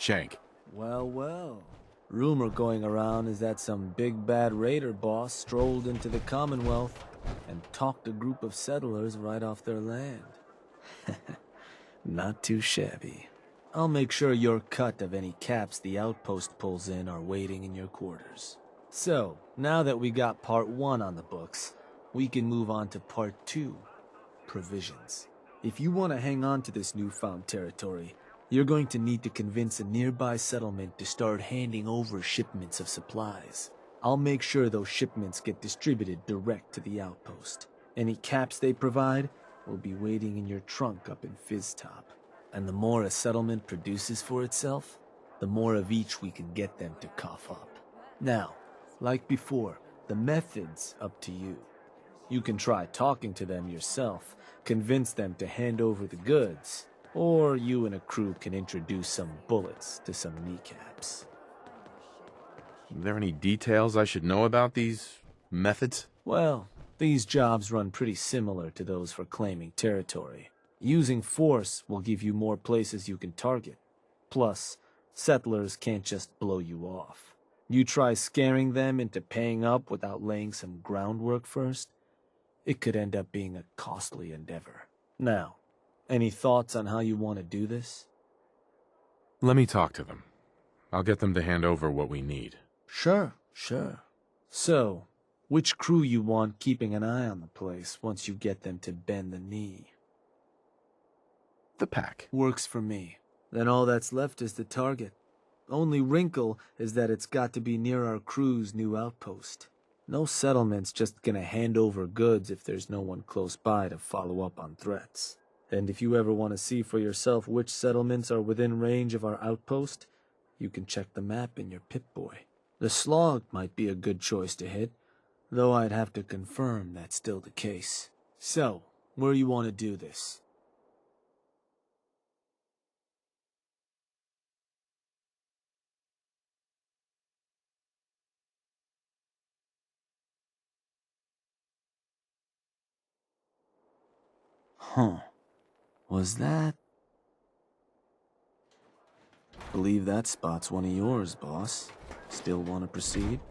Shank. Well, well. Rumor going around is that some big bad raider boss strolled into the Commonwealth and talked a group of settlers right off their land. Not too shabby. I'll make sure your cut of any caps the outpost pulls in are waiting in your quarters. So, now that we got part 1 on the books, we can move on to part 2, provisions. If you want to hang on to this newfound territory, you're going to need to convince a nearby settlement to start handing over shipments of supplies. I'll make sure those shipments get distributed direct to the outpost. Any caps they provide will be waiting in your trunk up in Fizztop. And the more a settlement produces for itself, the more of each we can get them to cough up. Now, like before, the method's up to you. You can try talking to them yourself, convince them to hand over the goods, or you and a crew can introduce some bullets to some kneecaps. Are there any details I should know about these methods? Well, these jobs run pretty similar to those for claiming territory. Using force will give you more places you can target. Plus, settlers can't just blow you off. You try scaring them into paying up without laying some groundwork first, it could end up being a costly endeavor. Now, any thoughts on how you want to do this? Let me talk to them. I'll get them to hand over what we need. Sure. So, which crew you want keeping an eye on the place once you get them to bend the knee? The pack. Works for me. Then all that's left is the target. Only wrinkle is that it's got to be near our crew's new outpost. No settlement's just gonna hand over goods if there's no one close by to follow up on threats. And if you ever want to see for yourself which settlements are within range of our outpost, you can check the map in your Pip-Boy. The Slog might be a good choice to hit, though I'd have to confirm that's still the case. So, where you want to do this? Huh. Was that? Believe that spot's one of yours, boss. Still want to proceed?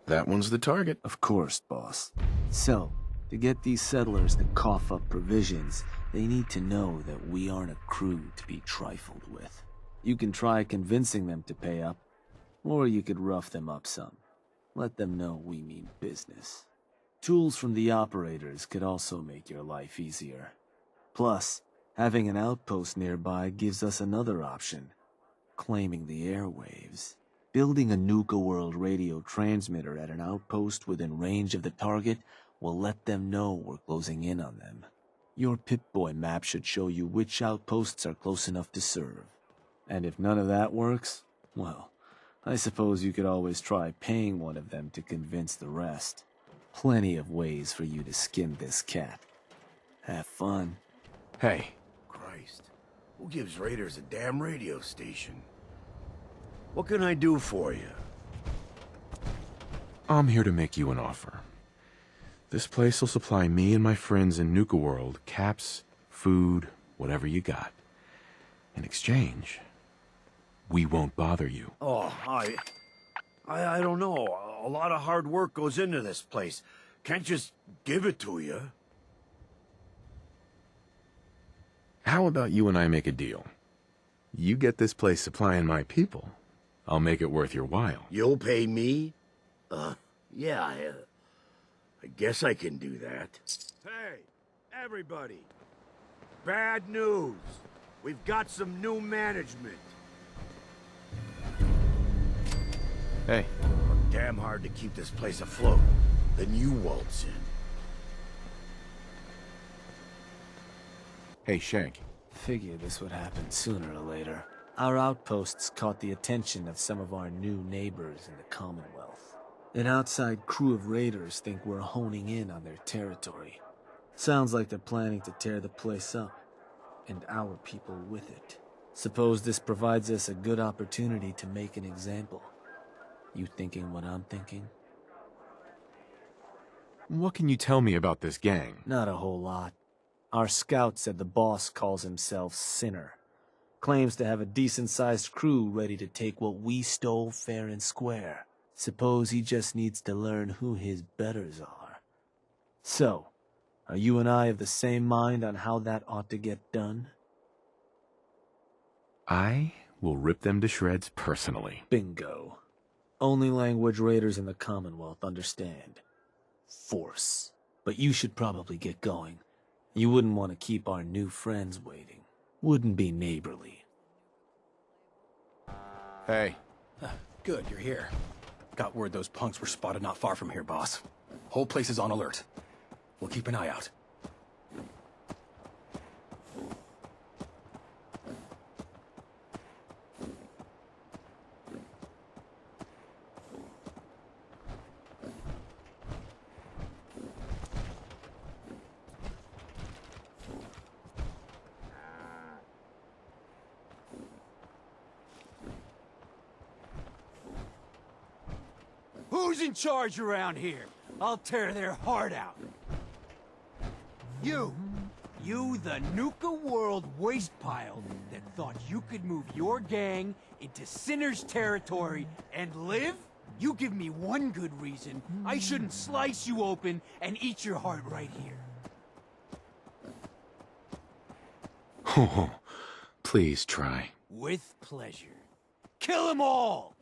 That one's the target. Of course, boss. So, to get these settlers to cough up provisions, they need to know that we aren't a crew to be trifled with. You can try convincing them to pay up, or you could rough them up some. Let them know we mean business. Tools from the operators could also make your life easier. Plus, having an outpost nearby gives us another option, claiming the airwaves. Building a Nuka World radio transmitter at an outpost within range of the target will let them know we're closing in on them. Your Pip-Boy map should show you which outposts are close enough to serve. And if none of that works, well, I suppose you could always try paying one of them to convince the rest. Plenty of ways for you to skin this cat. Have fun. Hey. Christ, who gives raiders a damn radio station? What can I do for you? I'm here to make you an offer. This place will supply me and my friends in Nuka World caps, food, whatever you got. In exchange, we won't bother you. Oh, I don't know. A lot of hard work goes into this place. Can't just give it to you. How about you and I make a deal? You get this place supplying my people. I'll make it worth your while. You'll pay me? Yeah, I guess I can do that. Hey, everybody. Bad news. We've got some new management. Hey. Work damn hard to keep this place afloat. Then you waltz in. Hey, Shank. Figured this would happen sooner or later. Our outposts caught the attention of some of our new neighbors in the Commonwealth. An outside crew of raiders think we're honing in on their territory. Sounds like they're planning to tear the place up, and our people with it. Suppose this provides us a good opportunity to make an example. You thinking what I'm thinking? What can you tell me about this gang? Not a whole lot. Our scout said the boss calls himself Sinner. Claims to have a decent-sized crew ready to take what we stole fair and square. Suppose he just needs to learn who his betters are. So, are you and I of the same mind on how that ought to get done? I will rip them to shreds personally. Bingo. Only language raiders in the Commonwealth understand. Force. But you should probably get going. You wouldn't want to keep our new friends waiting. Wouldn't be neighborly. Hey. Good, you're here. Got word those punks were spotted not far from here, boss. Whole place is on alert. We'll keep an eye out. Who's in charge around here? I'll tear their heart out. You! You, the Nuka World waste pile that thought you could move your gang into Sinner's territory and live? You give me one good reason I shouldn't slice you open and eat your heart right here. Oh, please try. With pleasure. Kill 'em all!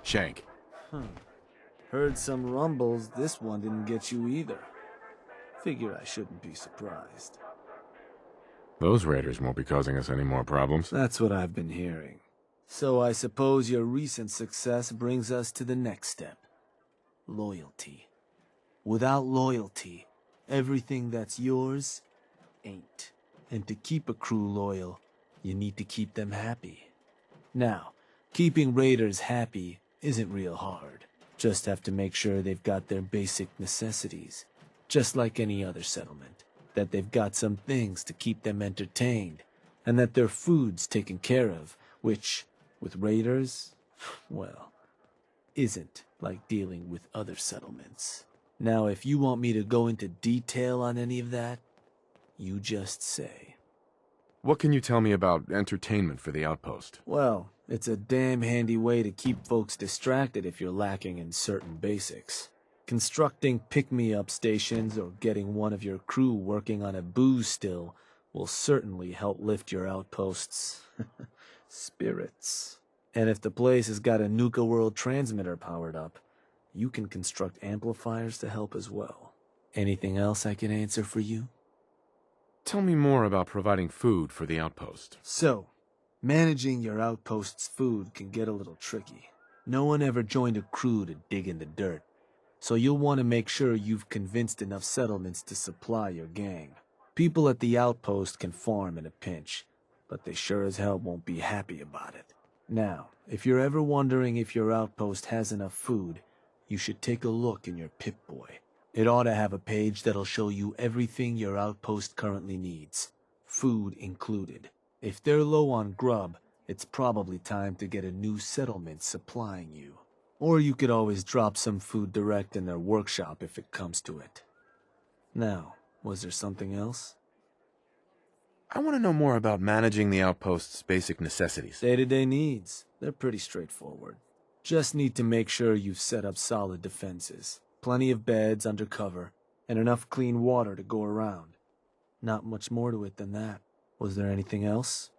Shank. Heard some rumbles, this one didn't get you either. Figure I shouldn't be surprised. Those raiders won't be causing us any more problems. That's what I've been hearing. So I suppose your recent success brings us to the next step. Loyalty. Without loyalty, everything that's yours ain't. And to keep a crew loyal, you need to keep them happy. Now, keeping raiders happy isn't real hard. Just have to make sure they've got their basic necessities, just like any other settlement. That they've got some things to keep them entertained, and that their food's taken care of, which, with raiders, well, isn't like dealing with other settlements. Now, if you want me to go into detail on any of that, you just say. What can you tell me about entertainment for the outpost? Well, it's a damn handy way to keep folks distracted if you're lacking in certain basics. Constructing pick-me-up stations or getting one of your crew working on a booze still will certainly help lift your outpost's spirits. And if the place has got a Nuka World transmitter powered up, you can construct amplifiers to help as well. Anything else I can answer for you? Tell me more about providing food for the outpost. So, managing your outpost's food can get a little tricky. No one ever joined a crew to dig in the dirt, so you'll want to make sure you've convinced enough settlements to supply your gang. People at the outpost can farm in a pinch, but they sure as hell won't be happy about it. Now, if you're ever wondering if your outpost has enough food, you should take a look in your Pip-Boy. It ought to have a page that'll show you everything your outpost currently needs, food included. If they're low on grub, it's probably time to get a new settlement supplying you. Or you could always drop some food direct in their workshop if it comes to it. Now, was there something else? I want to know more about managing the outpost's basic necessities. Day-to-day needs. They're pretty straightforward. Just need to make sure you've set up solid defenses. Plenty of beds under cover, and enough clean water to go around. Not much more to it than that. Was there anything else?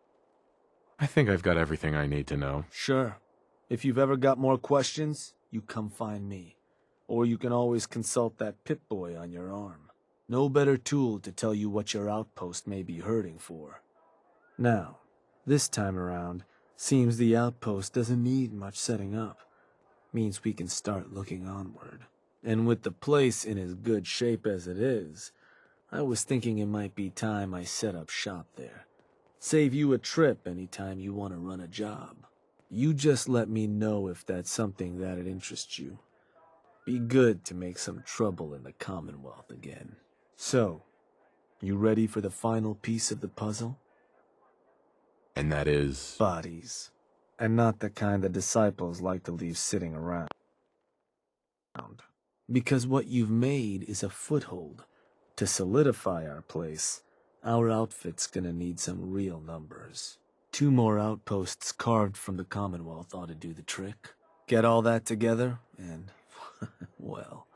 I think I've got everything I need to know. Sure. If you've ever got more questions, you come find me. Or you can always consult that Pip-Boy on your arm. No better tool to tell you what your outpost may be hurting for. Now, this time around, seems the outpost doesn't need much setting up. Means we can start looking onward. And with the place in as good shape as it is, I was thinking it might be time I set up shop there. Save you a trip anytime you want to run a job. You just let me know if that's something that'd interest you. Be good to make some trouble in the Commonwealth again. So, you ready for the final piece of the puzzle? And that is... Bodies. And not the kind the disciples like to leave sitting around. Because what you've made is a foothold. To solidify our place, our outfit's gonna need some real numbers. 2 more outposts carved from the Commonwealth ought to do the trick. Get all that together, and, well,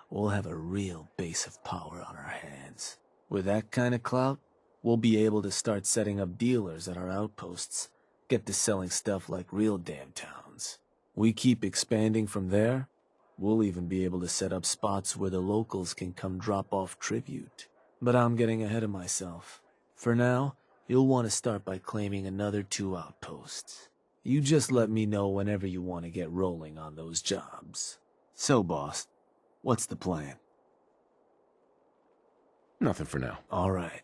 we'll have a real base of power on our hands. With that kind of clout, we'll be able to start setting up dealers at our outposts. Get to selling stuff like real damn towns. We keep expanding from there, we'll even be able to set up spots where the locals can come drop off tribute. But I'm getting ahead of myself. For now, you'll want to start by claiming another 2 outposts. You just let me know whenever you want to get rolling on those jobs. So, boss, what's the plan? Nothing for now. All right.